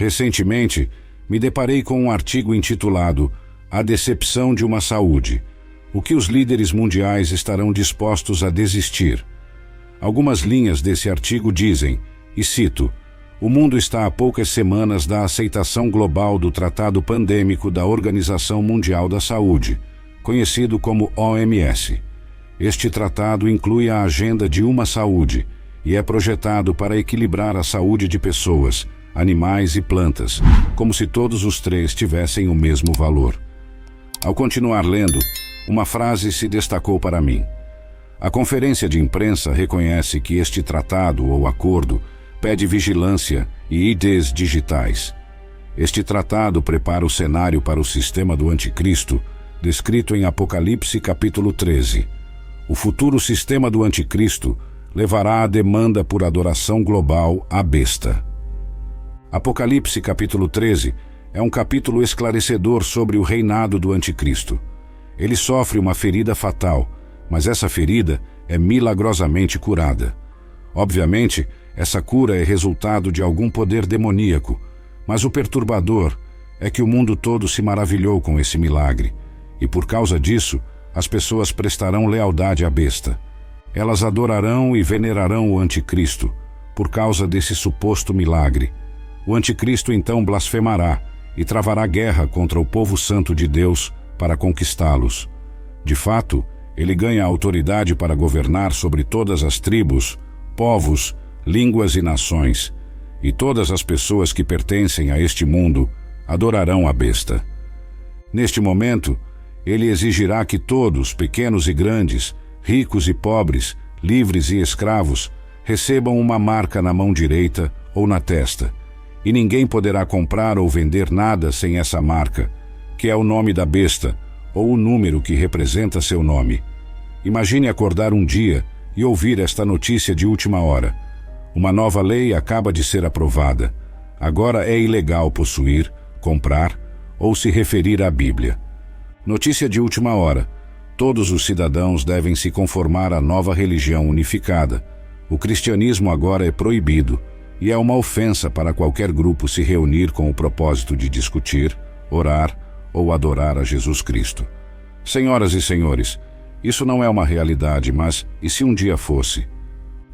Recentemente, me deparei com um artigo intitulado A Decepção de uma Saúde. O que os líderes mundiais estarão dispostos a desistir? Algumas linhas desse artigo dizem, e cito, o mundo está a poucas semanas da aceitação global do Tratado Pandêmico da Organização Mundial da Saúde, conhecido como OMS. Este tratado inclui a agenda de uma saúde e é projetado para equilibrar a saúde de pessoas, animais e plantas, como se todos os três tivessem o mesmo valor. Ao continuar lendo, uma frase se destacou para mim. A conferência de imprensa reconhece que este tratado ou acordo pede vigilância e IDs digitais. Este tratado prepara o cenário para o sistema do anticristo, descrito em Apocalipse capítulo 13. O futuro sistema do anticristo levará a demanda por adoração global à besta. Apocalipse capítulo 13 é um capítulo esclarecedor sobre o reinado do anticristo. Ele sofre uma ferida fatal, mas essa ferida é milagrosamente curada. Obviamente, essa cura é resultado de algum poder demoníaco, mas o perturbador é que o mundo todo se maravilhou com esse milagre, e por causa disso, as pessoas prestarão lealdade à besta. Elas adorarão e venerarão o anticristo, por causa desse suposto milagre. O anticristo então blasfemará e travará guerra contra o povo santo de Deus para conquistá-los. De fato, ele ganha autoridade para governar sobre todas as tribos, povos, línguas e nações, e todas as pessoas que pertencem a este mundo adorarão a besta. Neste momento, ele exigirá que todos, pequenos e grandes, ricos e pobres, livres e escravos, recebam uma marca na mão direita ou na testa, e ninguém poderá comprar ou vender nada sem essa marca, que é o nome da besta, ou o número que representa seu nome. Imagine acordar um dia e ouvir esta notícia de última hora. Uma nova lei acaba de ser aprovada. Agora é ilegal possuir, comprar ou se referir à Bíblia. Notícia de última hora. Todos os cidadãos devem se conformar à nova religião unificada. O cristianismo agora é proibido, e é uma ofensa para qualquer grupo se reunir com o propósito de discutir, orar ou adorar a Jesus Cristo. Senhoras e senhores, isso não é uma realidade, mas e se um dia fosse?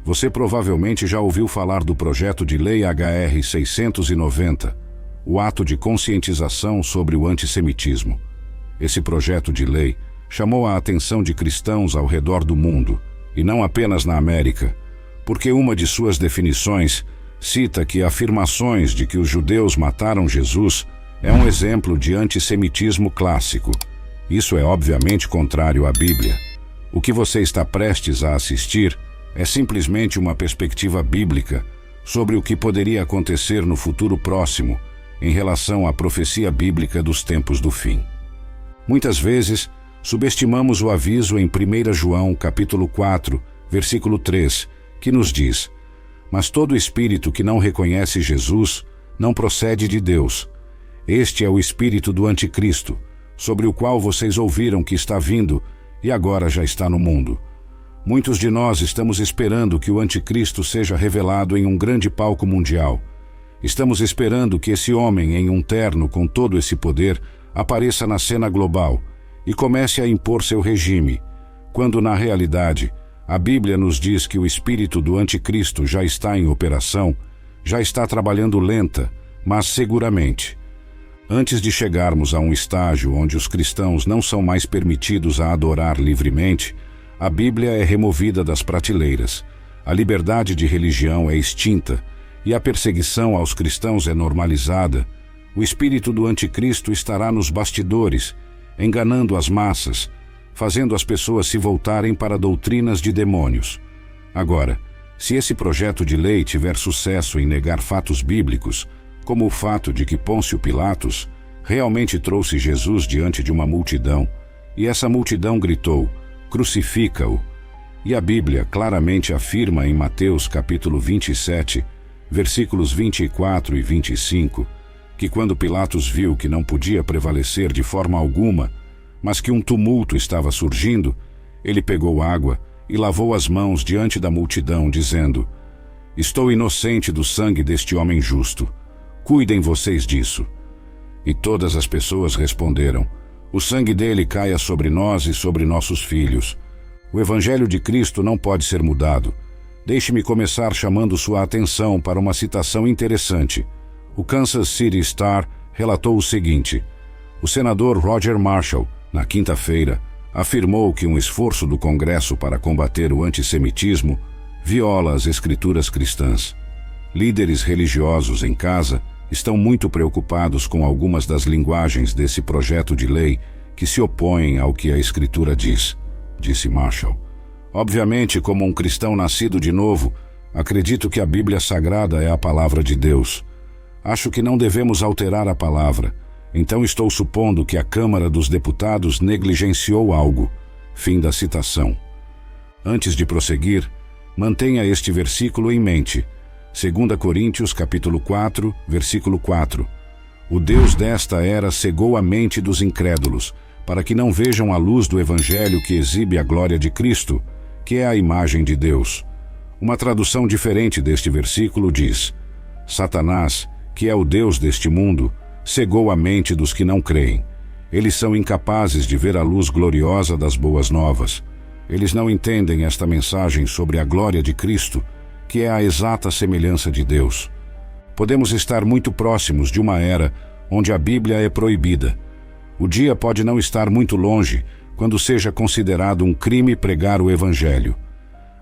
Você provavelmente já ouviu falar do projeto de lei HR 690, o ato de conscientização sobre o antissemitismo. Esse projeto de lei chamou a atenção de cristãos ao redor do mundo, e não apenas na América, porque uma de suas definições cita que afirmações de que os judeus mataram Jesus é um exemplo de antissemitismo clássico. Isso é obviamente contrário à Bíblia. O que você está prestes a assistir é simplesmente uma perspectiva bíblica sobre o que poderia acontecer no futuro próximo em relação à profecia bíblica dos tempos do fim. Muitas vezes, subestimamos o aviso em 1 João capítulo 4, versículo 3, que nos diz: mas todo espírito que não reconhece Jesus não procede de Deus. Este é o espírito do anticristo, sobre o qual vocês ouviram que está vindo e agora já está no mundo. Muitos de nós estamos esperando que o anticristo seja revelado em um grande palco mundial. Estamos esperando que esse homem em um terno com todo esse poder apareça na cena global e comece a impor seu regime, quando na realidade a Bíblia nos diz que o espírito do anticristo já está em operação, já está trabalhando lenta, mas seguramente. Antes de chegarmos a um estágio onde os cristãos não são mais permitidos a adorar livremente, a Bíblia é removida das prateleiras, a liberdade de religião é extinta e a perseguição aos cristãos é normalizada, o espírito do anticristo estará nos bastidores, enganando as massas, fazendo as pessoas se voltarem para doutrinas de demônios. Agora, se esse projeto de lei tiver sucesso em negar fatos bíblicos, como o fato de que Pôncio Pilatos realmente trouxe Jesus diante de uma multidão, e essa multidão gritou: crucifica-o, e a Bíblia claramente afirma em Mateus capítulo 27, versículos 24 e 25, que quando Pilatos viu que não podia prevalecer de forma alguma, mas que um tumulto estava surgindo, ele pegou água e lavou as mãos diante da multidão, dizendo: estou inocente do sangue deste homem justo. Cuidem vocês disso." E todas as pessoas responderam: "O sangue dele caia sobre nós e sobre nossos filhos. O Evangelho de Cristo não pode ser mudado." Deixe-me começar chamando sua atenção para uma citação interessante. O Kansas City Star relatou o seguinte: o senador Roger Marshall, na quinta-feira, afirmou que um esforço do Congresso para combater o antissemitismo viola as escrituras cristãs. Líderes religiosos em casa estão muito preocupados com algumas das linguagens desse projeto de lei que se opõem ao que a Escritura diz, disse Marshall. Obviamente, como um cristão nascido de novo, acredito que a Bíblia Sagrada é a palavra de Deus. Acho que não devemos alterar a palavra, então estou supondo que a Câmara dos Deputados negligenciou algo. Fim da citação. Antes de prosseguir, mantenha este versículo em mente. 2 Coríntios capítulo 4, versículo 4. O Deus desta era cegou a mente dos incrédulos, para que não vejam a luz do Evangelho que exibe a glória de Cristo, que é a imagem de Deus. Uma tradução diferente deste versículo diz: Satanás, que é o Deus deste mundo, cegou a mente dos que não creem. Eles são incapazes de ver a luz gloriosa das boas novas. Eles não entendem esta mensagem sobre a glória de Cristo, que é a exata semelhança de Deus. Podemos estar muito próximos de uma era onde a Bíblia é proibida. O dia pode não estar muito longe quando seja considerado um crime pregar o Evangelho.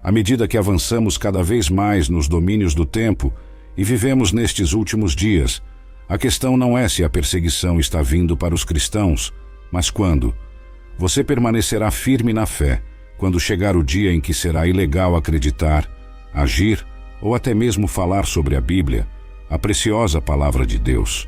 À medida que avançamos cada vez mais nos domínios do tempo e vivemos nestes últimos dias, a questão não é se a perseguição está vindo para os cristãos, mas quando. Você permanecerá firme na fé quando chegar o dia em que será ilegal acreditar, agir ou até mesmo falar sobre a Bíblia, a preciosa palavra de Deus.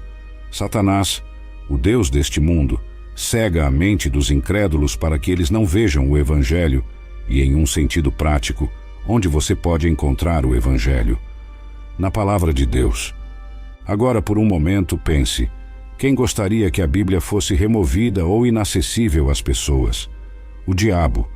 Satanás, o Deus deste mundo, cega a mente dos incrédulos para que eles não vejam o Evangelho e, em um sentido prático, onde você pode encontrar o Evangelho. Na palavra de Deus. Agora, por um momento, pense: quem gostaria que a Bíblia fosse removida ou inacessível às pessoas? O diabo.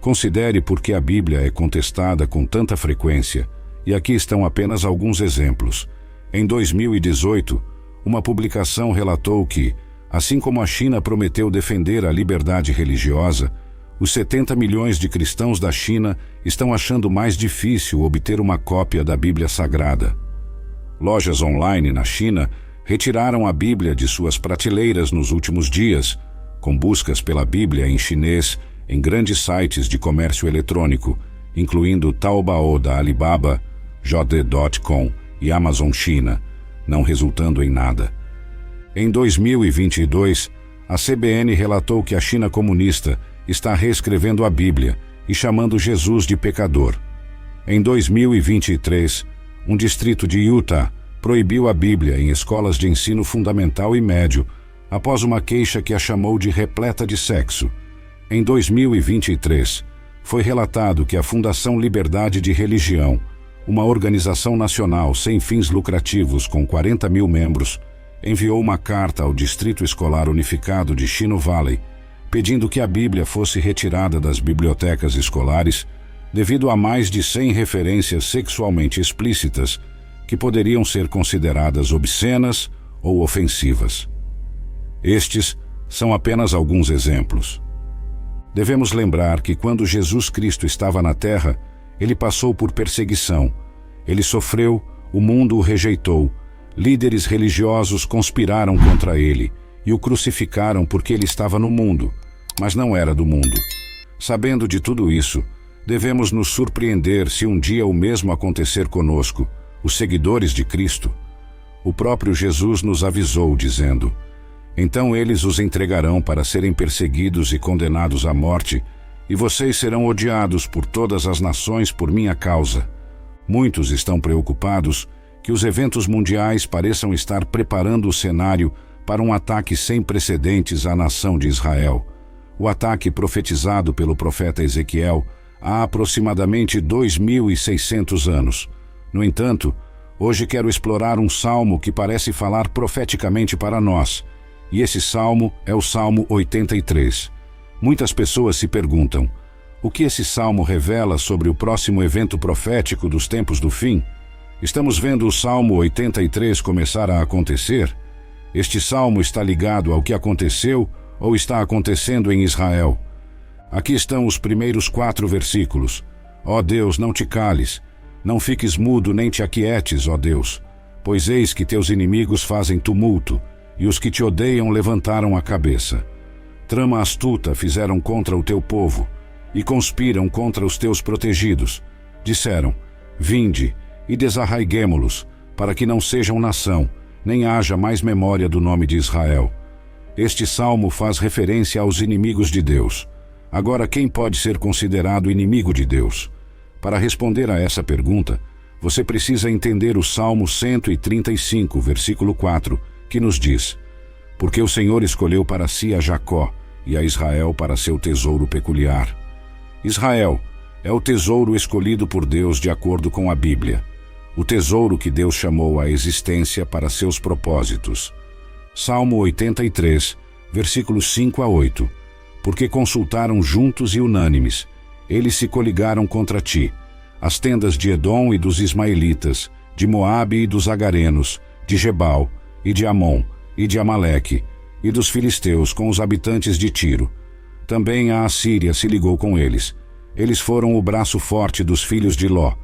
Considere por que a Bíblia é contestada com tanta frequência, e aqui estão apenas alguns exemplos. Em 2018, uma publicação relatou que, assim como a China prometeu defender a liberdade religiosa, os 70 milhões de cristãos da China estão achando mais difícil obter uma cópia da Bíblia Sagrada. Lojas online na China retiraram a Bíblia de suas prateleiras nos últimos dias, com buscas pela Bíblia em chinês em grandes sites de comércio eletrônico, incluindo Taobao da Alibaba, JD.com e Amazon China, não resultando em nada. Em 2022, a CBN relatou que a China comunista está reescrevendo a Bíblia e chamando Jesus de pecador. Em 2023, um distrito de Utah proibiu a Bíblia em escolas de ensino fundamental e médio após uma queixa que a chamou de repleta de sexo. Em 2023, foi relatado que a Fundação Liberdade de Religião, uma organização nacional sem fins lucrativos com 40 mil membros, enviou uma carta ao Distrito Escolar Unificado de Chino Valley, pedindo que a Bíblia fosse retirada das bibliotecas escolares devido a mais de 100 referências sexualmente explícitas que poderiam ser consideradas obscenas ou ofensivas. Estes são apenas alguns exemplos. Devemos lembrar que quando Jesus Cristo estava na terra, ele passou por perseguição. Ele sofreu, o mundo o rejeitou. Líderes religiosos conspiraram contra ele e o crucificaram porque ele estava no mundo, mas não era do mundo. Sabendo de tudo isso, devemos nos surpreender se um dia o mesmo acontecer conosco, os seguidores de Cristo. O próprio Jesus nos avisou, dizendo: então eles os entregarão para serem perseguidos e condenados à morte, e vocês serão odiados por todas as nações por minha causa. Muitos estão preocupados que os eventos mundiais pareçam estar preparando o cenário para um ataque sem precedentes à nação de Israel. O ataque profetizado pelo profeta Ezequiel há aproximadamente 2.600 anos. No entanto, hoje quero explorar um salmo que parece falar profeticamente para nós, e esse salmo é o Salmo 83. Muitas pessoas se perguntam: o que esse salmo revela sobre o próximo evento profético dos tempos do fim? Estamos vendo o Salmo 83 começar a acontecer? Este salmo está ligado ao que aconteceu ou está acontecendo em Israel? Aqui estão os primeiros 4 versículos. Ó Deus, não te cales, não fiques mudo nem te aquietes, ó Deus, pois eis que teus inimigos fazem tumulto, e os que te odeiam levantaram a cabeça. Trama astuta fizeram contra o teu povo, e conspiram contra os teus protegidos. Disseram, vinde, e desarraiguemo-los, para que não sejam nação, nem haja mais memória do nome de Israel. Este salmo faz referência aos inimigos de Deus. Agora, quem pode ser considerado inimigo de Deus? Para responder a essa pergunta, você precisa entender o Salmo 135, versículo 4, que nos diz: porque o Senhor escolheu para si a Jacó e a Israel para seu tesouro peculiar. Israel é o tesouro escolhido por Deus de acordo com a Bíblia, o tesouro que Deus chamou à existência para seus propósitos. Salmo 83, versículos 5 a 8. Porque consultaram juntos e unânimes, eles se coligaram contra ti, as tendas de Edom e dos ismaelitas, de Moabe e dos agarenos, de Gebal, e de Amon, e de Amaleque, e dos filisteus com os habitantes de Tiro. Também a Assíria se ligou com eles. Eles foram o braço forte dos filhos de Ló.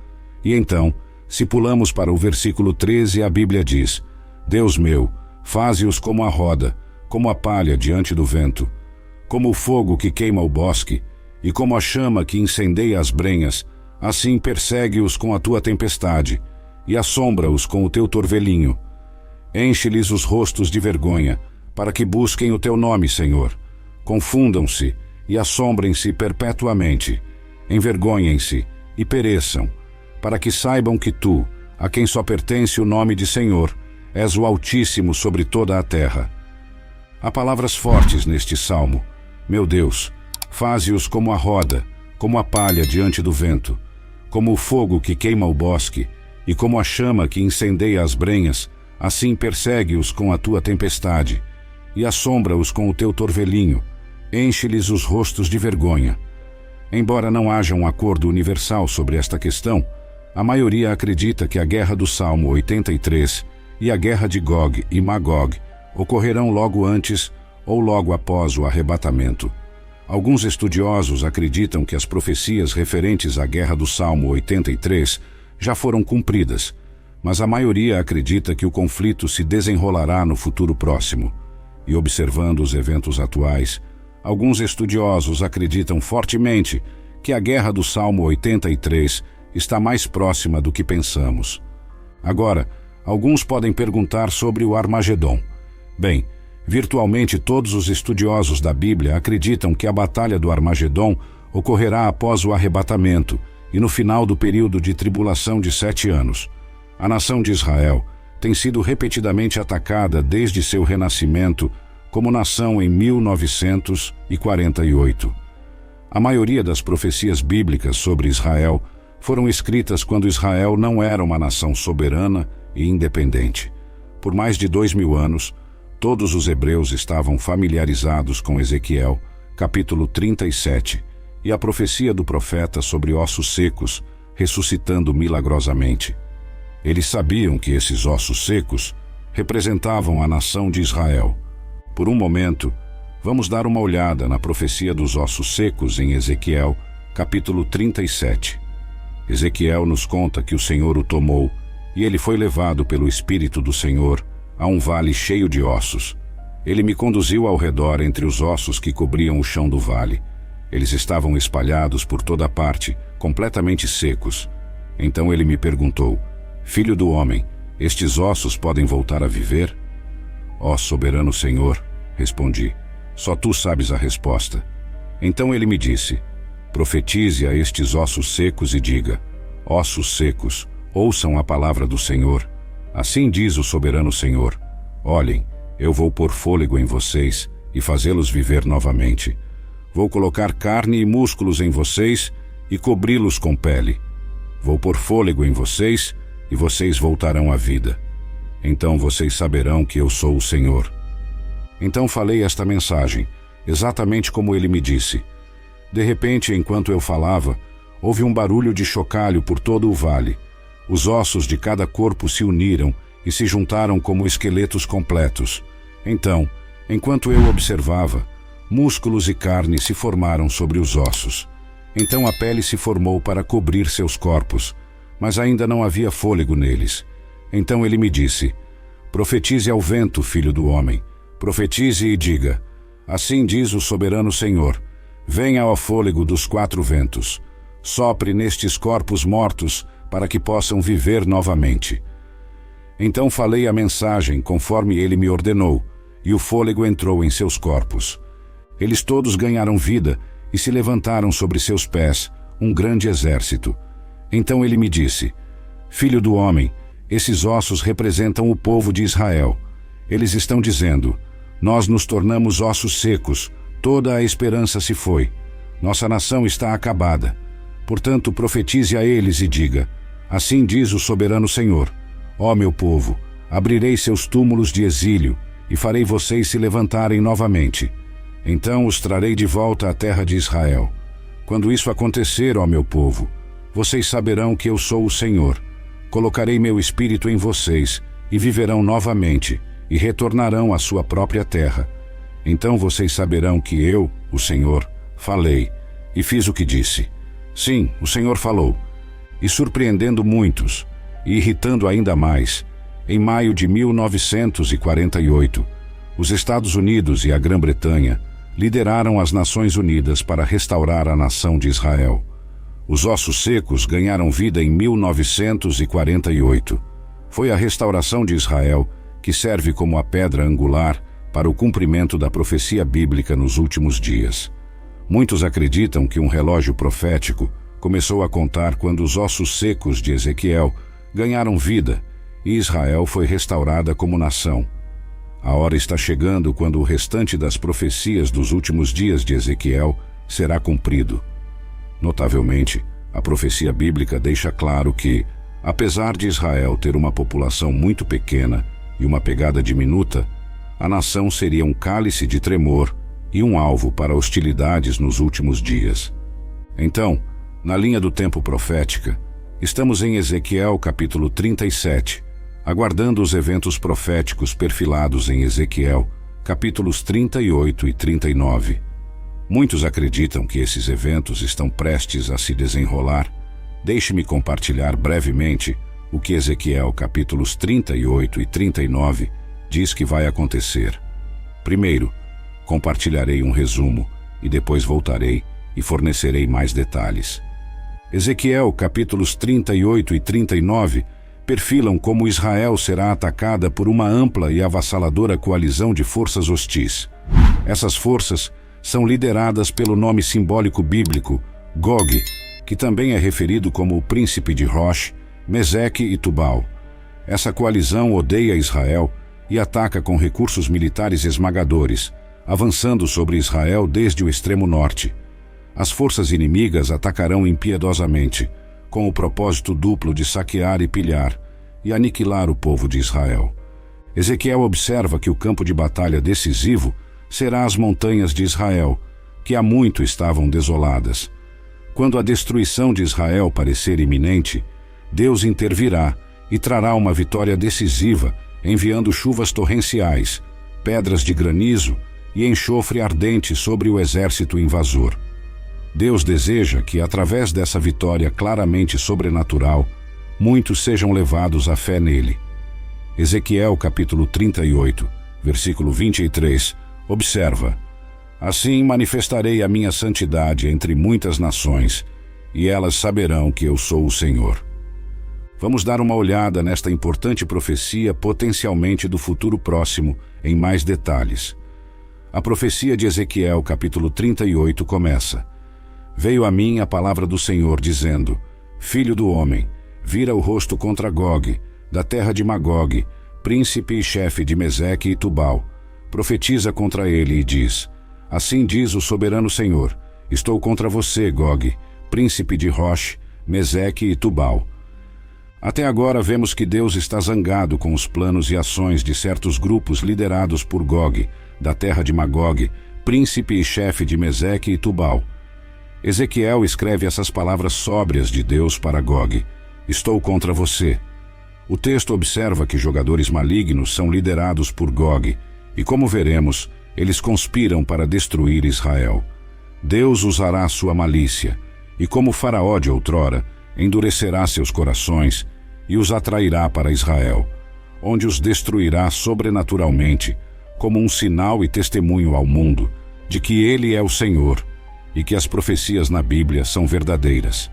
E então, se pulamos para o versículo 13, a Bíblia diz: Deus meu, faze-os como a roda, como a palha diante do vento, como o fogo que queima o bosque, e como a chama que incendeia as brenhas, assim persegue-os com a tua tempestade, e assombra-os com o teu torvelinho. Enche-lhes os rostos de vergonha, para que busquem o teu nome, Senhor. Confundam-se e assombrem-se perpetuamente. Envergonhem-se e pereçam, para que saibam que tu, a quem só pertence o nome de Senhor, és o Altíssimo sobre toda a terra. Há palavras fortes neste salmo. Meu Deus, faze-os como a roda, como a palha diante do vento, como o fogo que queima o bosque, e como a chama que incendeia as brenhas, assim persegue-os com a tua tempestade, e assombra-os com o teu torvelinho, enche-lhes os rostos de vergonha. Embora não haja um acordo universal sobre esta questão, a maioria acredita que a guerra do Salmo 83 e a guerra de Gog e Magog ocorrerão logo antes ou logo após o arrebatamento. Alguns estudiosos acreditam que as profecias referentes à guerra do Salmo 83 já foram cumpridas, mas a maioria acredita que o conflito se desenrolará no futuro próximo. E observando os eventos atuais, alguns estudiosos acreditam fortemente que a guerra do Salmo 83 está mais próxima do que pensamos. Agora, alguns podem perguntar sobre o Armagedom. Bem, virtualmente todos os estudiosos da Bíblia acreditam que a batalha do Armagedom ocorrerá após o arrebatamento e no final do período de tribulação de 7 anos. A nação de Israel tem sido repetidamente atacada desde seu renascimento como nação em 1948. A maioria das profecias bíblicas sobre Israel foram escritas quando Israel não era uma nação soberana e independente. Por mais de 2000 anos, todos os hebreus estavam familiarizados com Ezequiel, capítulo 37, e a profecia do profeta sobre ossos secos, ressuscitando milagrosamente. Eles sabiam que esses ossos secos representavam a nação de Israel. Por um momento, vamos dar uma olhada na profecia dos ossos secos em Ezequiel, capítulo 37. Ezequiel nos conta que o Senhor o tomou, e ele foi levado pelo Espírito do Senhor a um vale cheio de ossos. Ele me conduziu ao redor entre os ossos que cobriam o chão do vale. Eles estavam espalhados por toda parte, completamente secos. Então ele me perguntou: Filho do homem, estes ossos podem voltar a viver? Ó soberano Senhor, respondi, só tu sabes a resposta. Então ele me disse: profetize a estes ossos secos e diga: ossos secos, ouçam a palavra do Senhor. Assim diz o soberano Senhor: olhem, eu vou pôr fôlego em vocês e fazê-los viver novamente. Vou colocar carne e músculos em vocês e cobri-los com pele. Vou pôr fôlego em vocês e vocês voltarão à vida. Então vocês saberão que eu sou o Senhor. Então falei esta mensagem, exatamente como ele me disse. De repente, enquanto eu falava, houve um barulho de chocalho por todo o vale. Os ossos de cada corpo se uniram e se juntaram como esqueletos completos. Então, enquanto eu observava, músculos e carne se formaram sobre os ossos. Então a pele se formou para cobrir seus corpos, mas ainda não havia fôlego neles. Então ele me disse: profetize ao vento, filho do homem. Profetize e diga: assim diz o soberano Senhor, venha ao fôlego dos 4 ventos. Sopre nestes corpos mortos para que possam viver novamente. Então falei a mensagem conforme ele me ordenou, e o fôlego entrou em seus corpos. Eles todos ganharam vida e se levantaram sobre seus pés, um grande exército. Então ele me disse: filho do homem, esses ossos representam o povo de Israel. Eles estão dizendo: nós nos tornamos ossos secos, toda a esperança se foi. Nossa nação está acabada. Portanto, profetize a eles e diga: assim diz o soberano Senhor, ó meu povo, abrirei seus túmulos de exílio e farei vocês se levantarem novamente. Então os trarei de volta à terra de Israel. Quando isso acontecer, ó meu povo, vocês saberão que eu sou o Senhor. Colocarei meu espírito em vocês e viverão novamente e retornarão à sua própria terra. Então vocês saberão que eu, o Senhor, falei e fiz o que disse. Sim, o Senhor falou. E surpreendendo muitos, e irritando ainda mais, em maio de 1948, os Estados Unidos e a Grã-Bretanha lideraram as Nações Unidas para restaurar a nação de Israel. Os ossos secos ganharam vida em 1948. Foi a restauração de Israel que serve como a pedra angular para o cumprimento da profecia bíblica nos últimos dias. Muitos acreditam que um relógio profético começou a contar quando os ossos secos de Ezequiel ganharam vida e Israel foi restaurada como nação. A hora está chegando quando o restante das profecias dos últimos dias de Ezequiel será cumprido. Notavelmente, a profecia bíblica deixa claro que, apesar de Israel ter uma população muito pequena e uma pegada diminuta, a nação seria um cálice de tremor e um alvo para hostilidades nos últimos dias. Então, na linha do tempo profética, estamos em Ezequiel capítulo 37, aguardando os eventos proféticos perfilados em Ezequiel, capítulos 38 e 39. Muitos acreditam que esses eventos estão prestes a se desenrolar. Deixe-me compartilhar brevemente o que Ezequiel capítulos 38 e 39 diz que vai acontecer. Primeiro, compartilharei um resumo e depois voltarei e fornecerei mais detalhes. Ezequiel capítulos 38 e 39 perfilam como Israel será atacada por uma ampla e avassaladora coalizão de forças hostis. Essas forças são lideradas pelo nome simbólico bíblico Gog, que também é referido como o príncipe de Rosh, Meseque e Tubal. Essa coalizão odeia Israel e ataca com recursos militares esmagadores, avançando sobre Israel desde o extremo norte. As forças inimigas atacarão impiedosamente, com o propósito duplo de saquear e pilhar, e aniquilar o povo de Israel. Ezequiel observa que o campo de batalha decisivo será as montanhas de Israel, que há muito estavam desoladas. Quando a destruição de Israel parecer iminente, Deus intervirá e trará uma vitória decisiva, enviando chuvas torrenciais, pedras de granizo e enxofre ardente sobre o exército invasor. Deus deseja que, através dessa vitória claramente sobrenatural, muitos sejam levados à fé nele. Ezequiel capítulo 38, versículo 23, observa: assim manifestarei a minha santidade entre muitas nações, e elas saberão que eu sou o Senhor. Vamos dar uma olhada nesta importante profecia potencialmente do futuro próximo em mais detalhes. A profecia de Ezequiel capítulo 38 começa: veio a mim a palavra do Senhor, dizendo: filho do homem, vira o rosto contra Gog, da terra de Magog, príncipe e chefe de Meseque e Tubal. Profetiza contra ele e diz: assim diz o soberano Senhor, estou contra você, Gog, príncipe de Rosh, Meseque e Tubal. Até agora vemos que Deus está zangado com os planos e ações de certos grupos liderados por Gog, da terra de Magog, príncipe e chefe de Meseque e Tubal. Ezequiel escreve essas palavras sóbrias de Deus para Gog. Estou contra você. O texto observa que jogadores malignos são liderados por Gog, e como veremos, eles conspiram para destruir Israel. Deus usará sua malícia, e como Faraó de outrora, endurecerá seus corações e os atrairá para Israel, onde os destruirá sobrenaturalmente, como um sinal e testemunho ao mundo de que Ele é o Senhor e que as profecias na Bíblia são verdadeiras.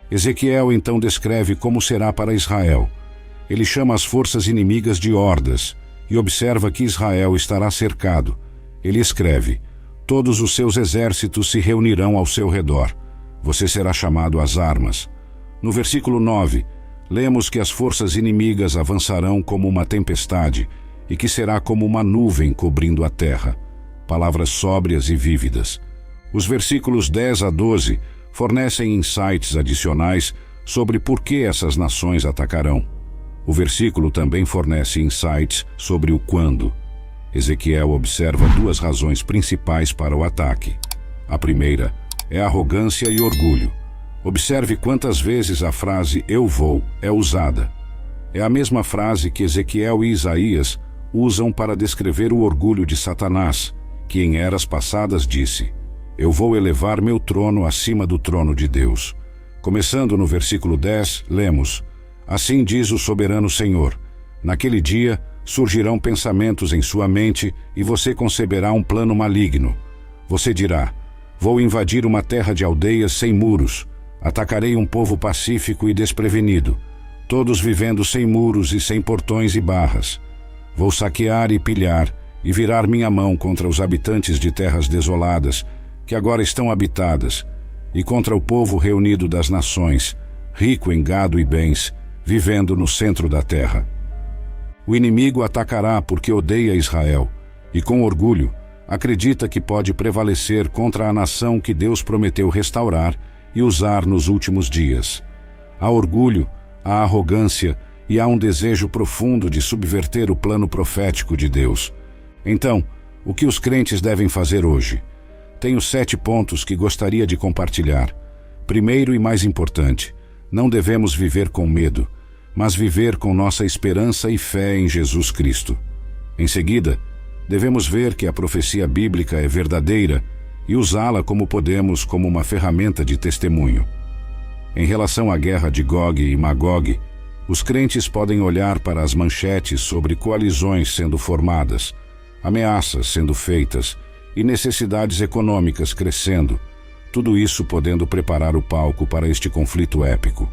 Ezequiel então descreve como será para Israel. Ele chama as forças inimigas de hordas e observa que Israel estará cercado. Ele escreve: todos os seus exércitos se reunirão ao seu redor. Você será chamado às armas. No versículo 9, lemos que as forças inimigas avançarão como uma tempestade e que será como uma nuvem cobrindo a terra. Palavras sóbrias e vívidas. Os versículos 10 a 12 fornecem insights adicionais sobre por que essas nações atacarão. O versículo também fornece insights sobre o quando. Ezequiel observa duas razões principais para o ataque. A primeira é arrogância e orgulho. Observe quantas vezes a frase "eu vou" é usada. É a mesma frase que Ezequiel e Isaías usam para descrever o orgulho de Satanás, que em eras passadas disse: eu vou elevar meu trono acima do trono de Deus. Começando no versículo 10, lemos: assim diz o soberano Senhor, naquele dia surgirão pensamentos em sua mente e você conceberá um plano maligno. Você dirá: vou invadir uma terra de aldeias sem muros, atacarei um povo pacífico e desprevenido, todos vivendo sem muros e sem portões e barras. Vou saquear e pilhar e virar minha mão contra os habitantes de terras desoladas, que agora estão habitadas, e contra o povo reunido das nações, rico em gado e bens, vivendo no centro da terra. O inimigo atacará porque odeia Israel, e com orgulho, acredita que pode prevalecer contra a nação que Deus prometeu restaurar e usar nos últimos dias. Há orgulho, há arrogância e há um desejo profundo de subverter o plano profético de Deus. Então, o que os crentes devem fazer hoje? Tenho 7 pontos que gostaria de compartilhar. Primeiro e mais importante, não devemos viver com medo, mas viver com nossa esperança e fé em Jesus Cristo. Em seguida, devemos ver que a profecia bíblica é verdadeira e usá-la como podemos como uma ferramenta de testemunho. Em relação à guerra de Gog e Magog, os crentes podem olhar para as manchetes sobre coalizões sendo formadas, ameaças sendo feitas e necessidades econômicas crescendo, tudo isso podendo preparar o palco para este conflito épico.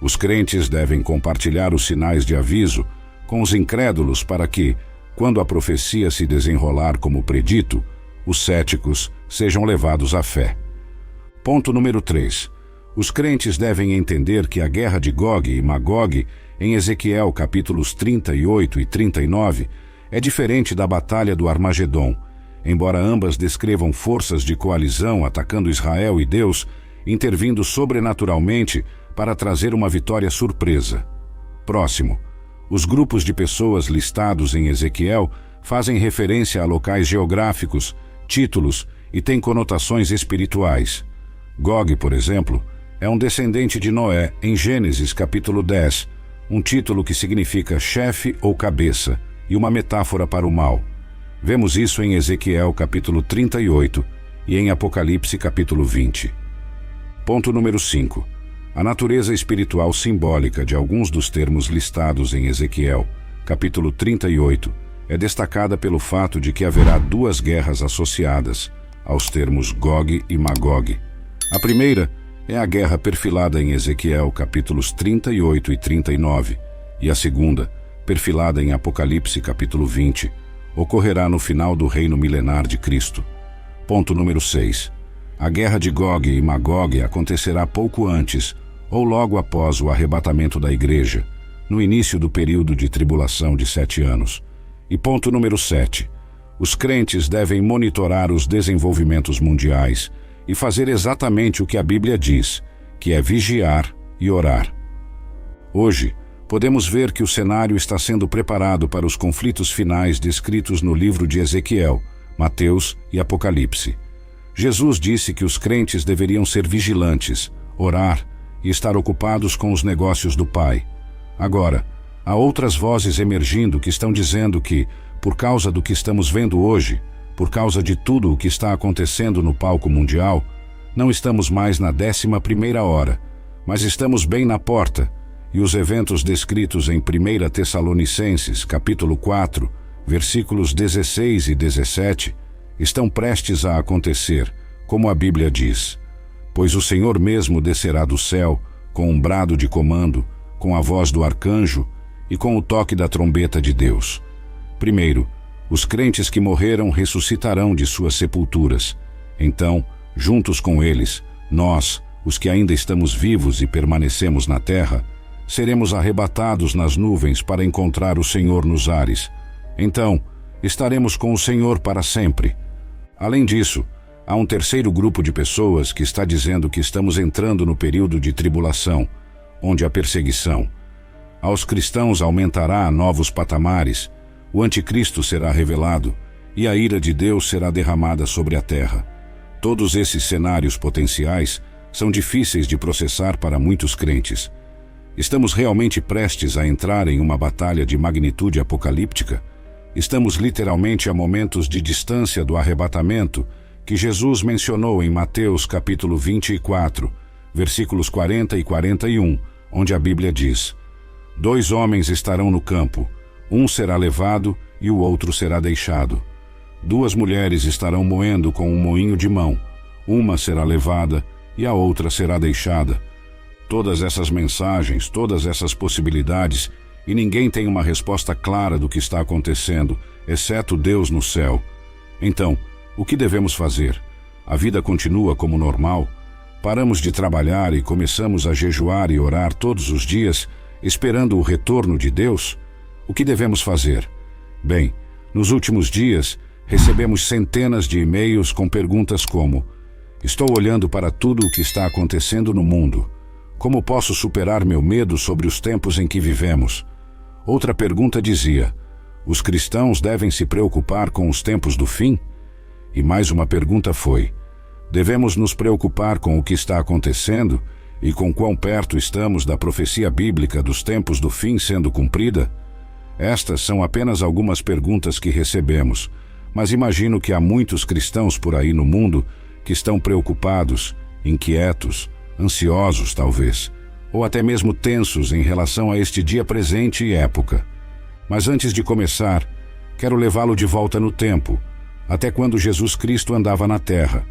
Os crentes devem compartilhar os sinais de aviso com os incrédulos para que, quando a profecia se desenrolar como predito, os céticos sejam levados à fé. Ponto número 3. Os crentes devem entender que a guerra de Gog e Magog, em Ezequiel capítulos 38 e 39, é diferente da batalha do Armagedon. Embora ambas descrevam forças de coalizão atacando Israel e Deus, intervindo sobrenaturalmente para trazer uma vitória surpresa. Próximo. Os grupos de pessoas listados em Ezequiel fazem referência a locais geográficos, títulos e têm conotações espirituais. Gog, por exemplo, é um descendente de Noé em Gênesis capítulo 10, um título que significa chefe ou cabeça e uma metáfora para o mal. Vemos isso em Ezequiel capítulo 38 e em Apocalipse capítulo 20. Ponto número 5. A natureza espiritual simbólica de alguns dos termos listados em Ezequiel capítulo 38 é destacada pelo fato de que haverá 2 guerras associadas aos termos Gog e Magog. A primeira é a guerra perfilada em Ezequiel capítulos 38 e 39, e a segunda, perfilada em Apocalipse capítulo 20, ocorrerá no final do reino milenar de Cristo. Ponto número 6. A guerra de Gog e Magog acontecerá pouco antes ou logo após o arrebatamento da igreja, no início do período de tribulação de 7 anos. E ponto número 7. Os crentes devem monitorar os desenvolvimentos mundiais e fazer exatamente o que a Bíblia diz, que é vigiar e orar. Hoje, podemos ver que o cenário está sendo preparado para os conflitos finais descritos no livro de Ezequiel, Mateus e Apocalipse. Jesus disse que os crentes deveriam ser vigilantes, orar e estar ocupados com os negócios do Pai. Agora, há outras vozes emergindo que estão dizendo que, por causa do que estamos vendo hoje, por causa de tudo o que está acontecendo no palco mundial, não estamos mais na 11ª hora, mas estamos bem na porta, e os eventos descritos em 1 Tessalonicenses, capítulo 4, versículos 16 e 17, estão prestes a acontecer, como a Bíblia diz. Pois o Senhor mesmo descerá do céu, com um brado de comando, com a voz do arcanjo e com o toque da trombeta de Deus. Primeiro, os crentes que morreram ressuscitarão de suas sepulturas. Então, juntos com eles, nós, os que ainda estamos vivos e permanecemos na terra, seremos arrebatados nas nuvens para encontrar o Senhor nos ares. Então, estaremos com o Senhor para sempre. Além disso, há um terceiro grupo de pessoas que está dizendo que estamos entrando no período de tribulação, onde há perseguição. Aos cristãos aumentará a novos patamares, o anticristo será revelado e a ira de Deus será derramada sobre a terra. Todos esses cenários potenciais são difíceis de processar para muitos crentes. Estamos realmente prestes a entrar em uma batalha de magnitude apocalíptica? Estamos literalmente a momentos de distância do arrebatamento que Jesus mencionou em Mateus capítulo 24, versículos 40 e 41, onde a Bíblia diz: 2 homens estarão no campo, um será levado e o outro será deixado. 2 mulheres estarão moendo com um moinho de mão, uma será levada e a outra será deixada. Todas essas mensagens, todas essas possibilidades, e ninguém tem uma resposta clara do que está acontecendo, exceto Deus no céu. Então, o que devemos fazer? A vida continua como normal? Paramos de trabalhar e começamos a jejuar e orar todos os dias, esperando o retorno de Deus? O que devemos fazer? Bem, nos últimos dias, recebemos centenas de e-mails com perguntas como: estou olhando para tudo o que está acontecendo no mundo. Como posso superar meu medo sobre os tempos em que vivemos? Outra pergunta dizia: os cristãos devem se preocupar com os tempos do fim? E mais uma pergunta foi: devemos nos preocupar com o que está acontecendo e com quão perto estamos da profecia bíblica dos tempos do fim sendo cumprida? Estas são apenas algumas perguntas que recebemos, mas imagino que há muitos cristãos por aí no mundo que estão preocupados, inquietos, ansiosos talvez, ou até mesmo tensos em relação a este dia presente e época. Mas antes de começar, quero levá-lo de volta no tempo, até quando Jesus Cristo andava na terra,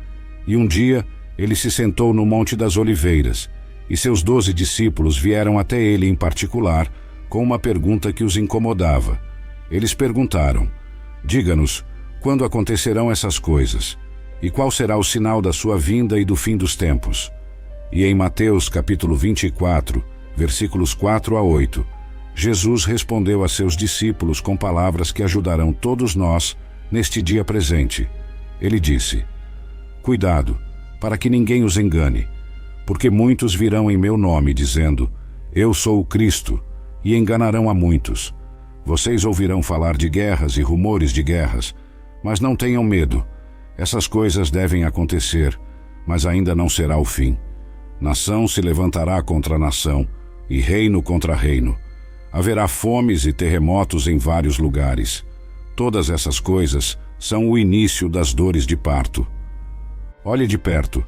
e um dia ele se sentou no Monte das Oliveiras, e seus 12 discípulos vieram até ele em particular, com uma pergunta que os incomodava. Eles perguntaram: diga-nos, quando acontecerão essas coisas? E qual será o sinal da sua vinda e do fim dos tempos? E em Mateus capítulo 24, versículos 4 a 8, Jesus respondeu a seus discípulos com palavras que ajudarão todos nós neste dia presente. Ele disse: cuidado, para que ninguém os engane, porque muitos virão em meu nome dizendo: eu sou o Cristo, e enganarão a muitos. Vocês ouvirão falar de guerras e rumores de guerras, mas não tenham medo. Essas coisas devem acontecer, mas ainda não será o fim. Nação se levantará contra nação, e reino contra reino. Haverá fomes e terremotos em vários lugares. Todas essas coisas são o início das dores de parto. Olhe de perto.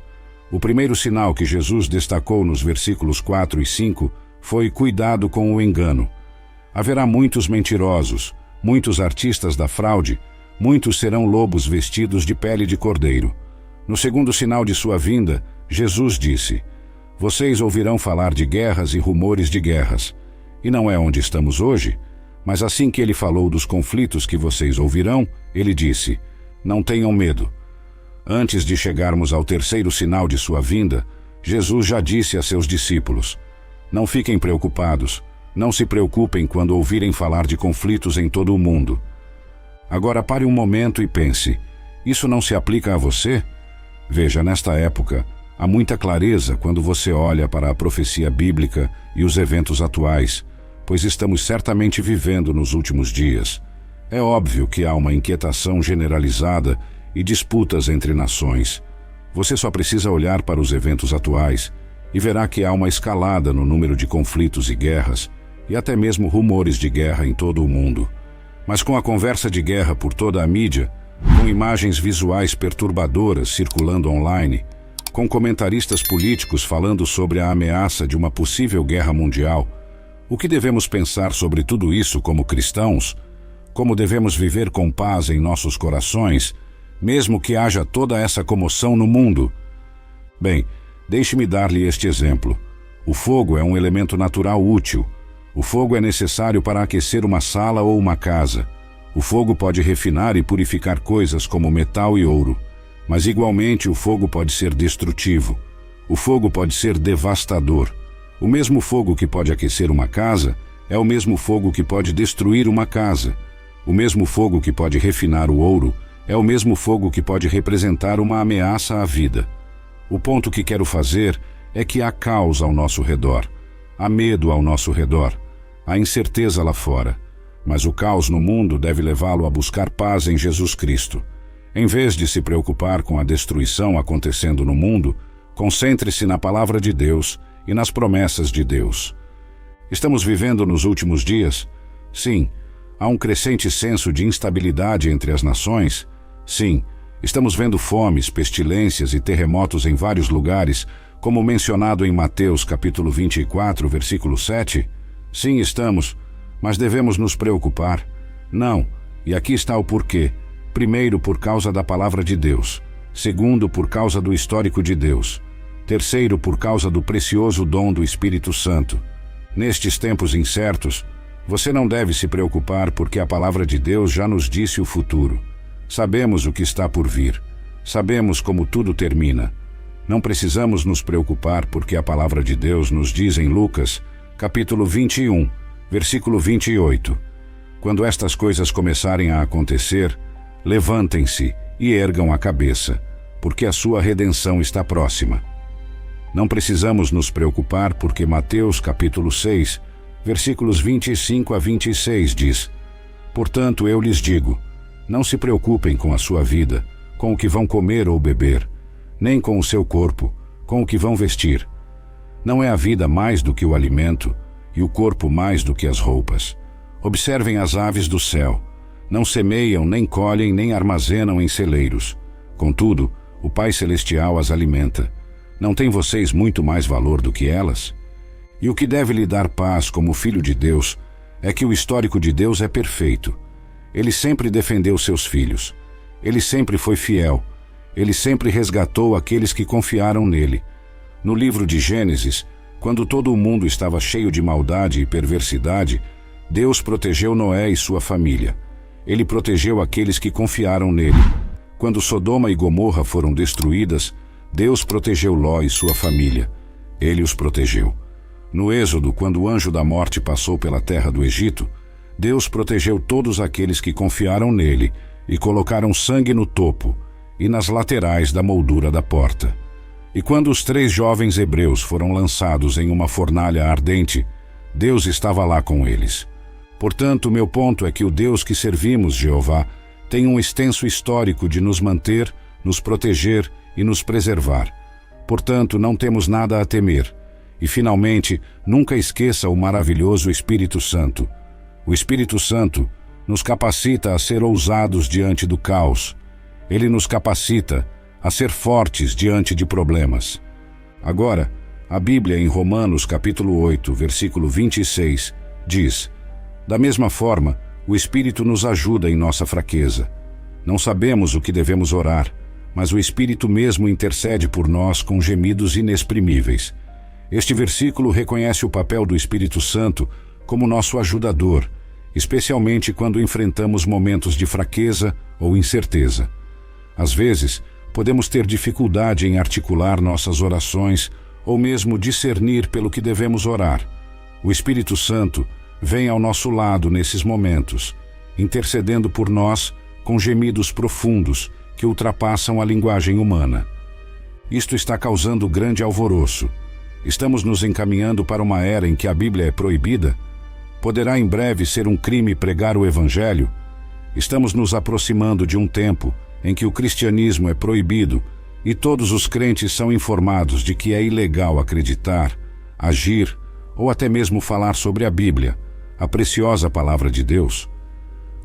O primeiro sinal que Jesus destacou nos versículos 4 e 5 foi cuidado com o engano. Haverá muitos mentirosos, muitos artistas da fraude, muitos serão lobos vestidos de pele de cordeiro. No segundo sinal de sua vinda, Jesus disse: vocês ouvirão falar de guerras e rumores de guerras. E não é onde estamos hoje, mas assim que ele falou dos conflitos que vocês ouvirão, ele disse: não tenham medo. Antes de chegarmos ao terceiro sinal de sua vinda, Jesus já disse a seus discípulos: não fiquem preocupados, não se preocupem quando ouvirem falar de conflitos em todo o mundo. Agora pare um momento e pense: isso não se aplica a você? Veja, nesta época, há muita clareza quando você olha para a profecia bíblica e os eventos atuais, pois estamos certamente vivendo nos últimos dias. É óbvio que há uma inquietação generalizada e disputas entre nações. Você só precisa olhar para os eventos atuais e verá que há uma escalada no número de conflitos e guerras, e até mesmo rumores de guerra em todo o mundo. Mas com a conversa de guerra por toda a mídia, com imagens visuais perturbadoras circulando online, com comentaristas políticos falando sobre a ameaça de uma possível guerra mundial, o que devemos pensar sobre tudo isso como cristãos? Como devemos viver com paz em nossos corações, mesmo que haja toda essa comoção no mundo? Bem, deixe-me dar-lhe este exemplo. O fogo é um elemento natural útil. O fogo é necessário para aquecer uma sala ou uma casa. O fogo pode refinar e purificar coisas como metal e ouro. Mas igualmente o fogo pode ser destrutivo. O fogo pode ser devastador. O mesmo fogo que pode aquecer uma casa é o mesmo fogo que pode destruir uma casa. O mesmo fogo que pode refinar o ouro é o mesmo fogo que pode representar uma ameaça à vida. O ponto que quero fazer é que há caos ao nosso redor, há medo ao nosso redor, há incerteza lá fora. Mas o caos no mundo deve levá-lo a buscar paz em Jesus Cristo. Em vez de se preocupar com a destruição acontecendo no mundo, concentre-se na palavra de Deus e nas promessas de Deus. Estamos vivendo nos últimos dias? Sim. Há um crescente senso de instabilidade entre as nações? Sim. Estamos vendo fomes, pestilências e terremotos em vários lugares, como mencionado em Mateus capítulo 24, versículo 7? Sim, estamos. Mas devemos nos preocupar? Não. E aqui está o porquê. Primeiro, por causa da palavra de Deus. Segundo, por causa do histórico de Deus. Terceiro, por causa do precioso dom do Espírito Santo. Nestes tempos incertos, você não deve se preocupar porque a palavra de Deus já nos disse o futuro. Sabemos o que está por vir. Sabemos como tudo termina. Não precisamos nos preocupar porque a palavra de Deus nos diz em Lucas, capítulo 21, versículo 28. Quando estas coisas começarem a acontecer, levantem-se e ergam a cabeça, porque a sua redenção está próxima. Não precisamos nos preocupar porque Mateus capítulo 6, versículos 25 a 26 diz: Portanto, eu lhes digo, não se preocupem com a sua vida, com o que vão comer ou beber, nem com o seu corpo, com o que vão vestir. Não é a vida mais do que o alimento, e o corpo mais do que as roupas. Observem as aves do céu. Não semeiam, nem colhem, nem armazenam em celeiros. Contudo, o Pai Celestial as alimenta. Não têm vocês muito mais valor do que elas? E o que deve lhe dar paz como filho de Deus é que o histórico de Deus é perfeito. Ele sempre defendeu seus filhos. Ele sempre foi fiel. Ele sempre resgatou aqueles que confiaram nele. No livro de Gênesis, quando todo o mundo estava cheio de maldade e perversidade, Deus protegeu Noé e sua família. Ele protegeu aqueles que confiaram nele. Quando Sodoma e Gomorra foram destruídas, Deus protegeu Ló e sua família. Ele os protegeu. No Êxodo, quando o anjo da morte passou pela terra do Egito, Deus protegeu todos aqueles que confiaram nele e colocaram sangue no topo e nas laterais da moldura da porta. E quando os 3 jovens hebreus foram lançados em uma fornalha ardente, Deus estava lá com eles. Portanto, meu ponto é que o Deus que servimos, Jeová, tem um extenso histórico de nos manter, nos proteger e nos preservar. Portanto, não temos nada a temer. E, finalmente, nunca esqueça o maravilhoso Espírito Santo. O Espírito Santo nos capacita a ser ousados diante do caos. Ele nos capacita a ser fortes diante de problemas. Agora, a Bíblia em Romanos capítulo 8, versículo 26, diz: Da mesma forma, o Espírito nos ajuda em nossa fraqueza. Não sabemos o que devemos orar, mas o Espírito mesmo intercede por nós com gemidos inexprimíveis. Este versículo reconhece o papel do Espírito Santo como nosso ajudador, especialmente quando enfrentamos momentos de fraqueza ou incerteza. Às vezes, podemos ter dificuldade em articular nossas orações ou mesmo discernir pelo que devemos orar. O Espírito Santo vem ao nosso lado nesses momentos, intercedendo por nós com gemidos profundos que ultrapassam a linguagem humana. Isto está causando grande alvoroço. Estamos nos encaminhando para uma era em que a Bíblia é proibida? Poderá em breve ser um crime pregar o Evangelho? Estamos nos aproximando de um tempo em que o cristianismo é proibido e todos os crentes são informados de que é ilegal acreditar, agir ou até mesmo falar sobre a Bíblia, a preciosa palavra de Deus,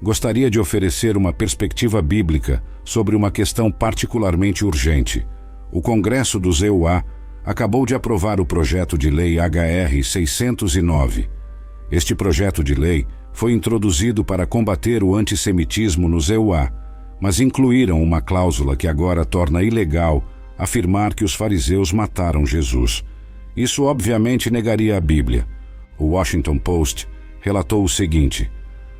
gostaria de oferecer uma perspectiva bíblica sobre uma questão particularmente urgente. O Congresso dos EUA acabou de aprovar o projeto de lei HR 609. Este projeto de lei foi introduzido para combater o antissemitismo nos EUA, mas incluíram uma cláusula que agora torna ilegal afirmar que os fariseus mataram Jesus. Isso obviamente negaria a Bíblia. O Washington Post relatou o seguinte: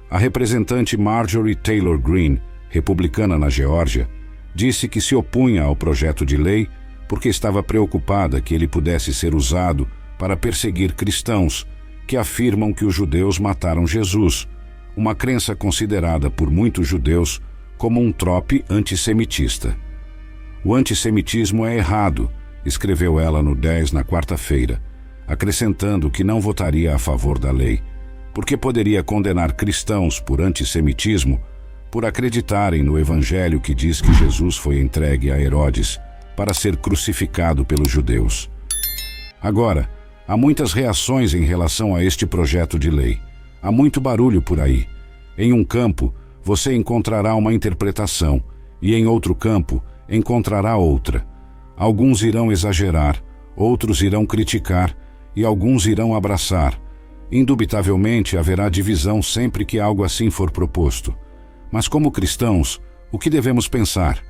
a representante Marjorie Taylor Greene, republicana na Geórgia, disse que se opunha ao projeto de lei porque estava preocupada que ele pudesse ser usado para perseguir cristãos que afirmam que os judeus mataram Jesus, uma crença considerada por muitos judeus como um trope antissemitista. O antissemitismo é errado, escreveu ela no 10 na quarta-feira, acrescentando que não votaria a favor da lei, porque poderia condenar cristãos por antissemitismo por acreditarem no evangelho que diz que Jesus foi entregue a Herodes para ser crucificado pelos judeus. Agora, há muitas reações em relação a este projeto de lei. Há muito barulho por aí. Em um campo, você encontrará uma interpretação, e em outro campo, encontrará outra. Alguns irão exagerar, outros irão criticar, e alguns irão abraçar. Indubitavelmente haverá divisão sempre que algo assim for proposto. Mas como cristãos, o que devemos pensar?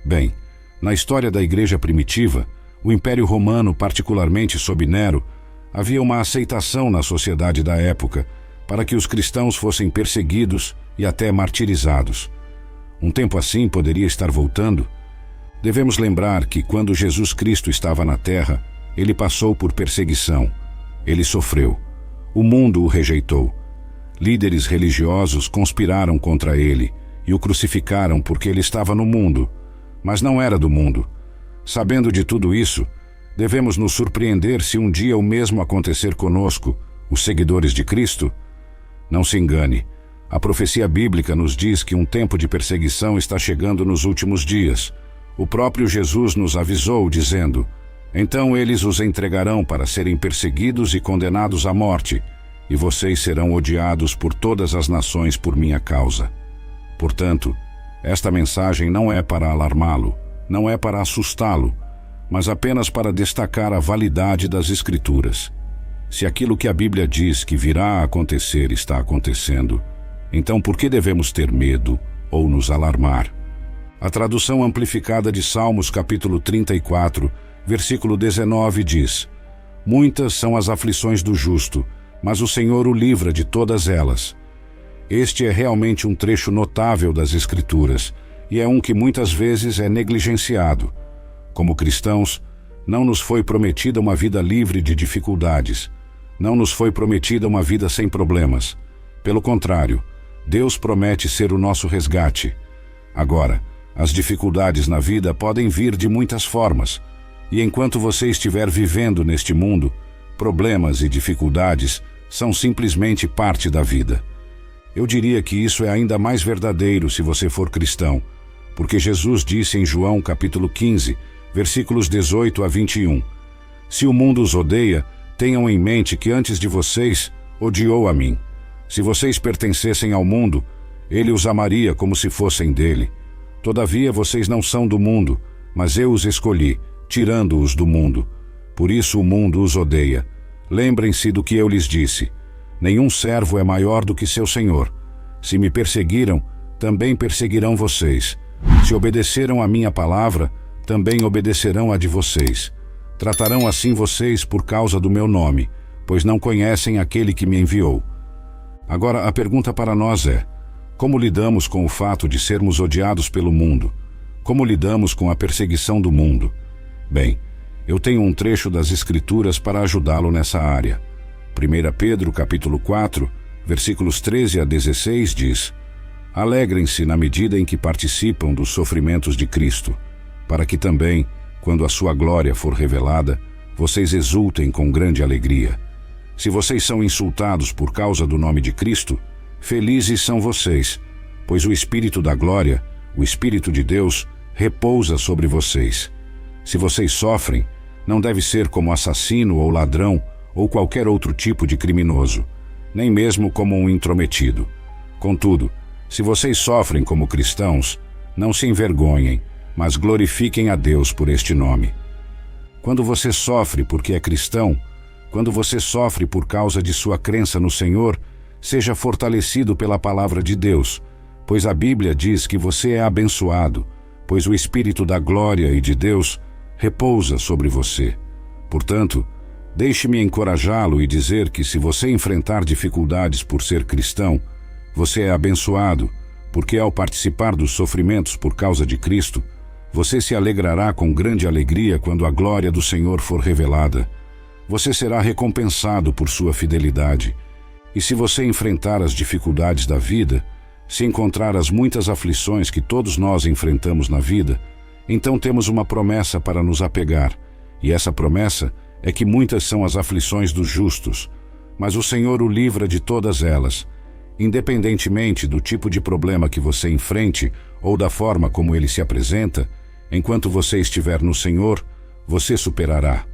Bem, na história da Igreja primitiva, o Império Romano, particularmente sob Nero, havia uma aceitação na sociedade da época para que os cristãos fossem perseguidos e até martirizados. Um tempo assim poderia estar voltando? Devemos lembrar que quando Jesus Cristo estava na terra, ele passou por perseguição. Ele sofreu. O mundo o rejeitou. Líderes religiosos conspiraram contra ele e o crucificaram porque ele estava no mundo, mas não era do mundo. Sabendo de tudo isso, devemos nos surpreender se um dia o mesmo acontecer conosco, os seguidores de Cristo? Não se engane. A profecia bíblica nos diz que um tempo de perseguição está chegando nos últimos dias. O próprio Jesus nos avisou, dizendo: então eles os entregarão para serem perseguidos e condenados à morte, e vocês serão odiados por todas as nações por minha causa. Portanto, esta mensagem não é para alarmá-lo, não é para assustá-lo, mas apenas para destacar a validade das Escrituras. Se aquilo que a Bíblia diz que virá a acontecer está acontecendo, então por que devemos ter medo ou nos alarmar? A tradução amplificada de Salmos capítulo 34, versículo 19 diz: muitas são as aflições do justo, mas o Senhor o livra de todas elas. Este é realmente um trecho notável das Escrituras, e é um que muitas vezes é negligenciado. Como cristãos, não nos foi prometida uma vida livre de dificuldades. Não nos foi prometida uma vida sem problemas. Pelo contrário, Deus promete ser o nosso resgate. Agora, as dificuldades na vida podem vir de muitas formas, e enquanto você estiver vivendo neste mundo, problemas e dificuldades são simplesmente parte da vida. Eu diria que isso é ainda mais verdadeiro se você for cristão, porque Jesus disse em João capítulo 15, versículos 18 a 21, se o mundo os odeia, tenham em mente que antes de vocês odiou a mim. Se vocês pertencessem ao mundo, ele os amaria como se fossem dele. Todavia vocês não são do mundo, mas eu os escolhi, tirando-os do mundo. Por isso o mundo os odeia. Lembrem-se do que eu lhes disse. Nenhum servo é maior do que seu senhor. Se me perseguiram, também perseguirão vocês. Se obedeceram à minha palavra, também obedecerão à de vocês. Tratarão assim vocês por causa do meu nome, pois não conhecem aquele que me enviou. Agora, a pergunta para nós é: como lidamos com o fato de sermos odiados pelo mundo? Como lidamos com a perseguição do mundo? Bem, eu tenho um trecho das Escrituras para ajudá-lo nessa área. 1 Pedro capítulo 4, versículos 13 a 16 diz: alegrem-se na medida em que participam dos sofrimentos de Cristo, para que também, quando a sua glória for revelada, vocês exultem com grande alegria. Se vocês são insultados por causa do nome de Cristo, felizes são vocês, pois o Espírito da glória, o Espírito de Deus, repousa sobre vocês. Se vocês sofrem, não deve ser como assassino ou ladrão ou qualquer outro tipo de criminoso, nem mesmo como um intrometido. Contudo, se vocês sofrem como cristãos, não se envergonhem, mas glorifiquem a Deus por este nome. Quando você sofre porque é cristão, quando você sofre por causa de sua crença no Senhor, seja fortalecido pela palavra de Deus, pois a Bíblia diz que você é abençoado, pois o Espírito da glória e de Deus repousa sobre você. Portanto, deixe-me encorajá-lo e dizer que se você enfrentar dificuldades por ser cristão, você é abençoado, porque ao participar dos sofrimentos por causa de Cristo, você se alegrará com grande alegria quando a glória do Senhor for revelada. Você será recompensado por sua fidelidade. E se você enfrentar as dificuldades da vida, se encontrar as muitas aflições que todos nós enfrentamos na vida, então temos uma promessa para nos apegar, e essa promessa é que muitas são as aflições dos justos, mas o Senhor o livra de todas elas. Independentemente do tipo de problema que você enfrente ou da forma como ele se apresenta, enquanto você estiver no Senhor, você superará.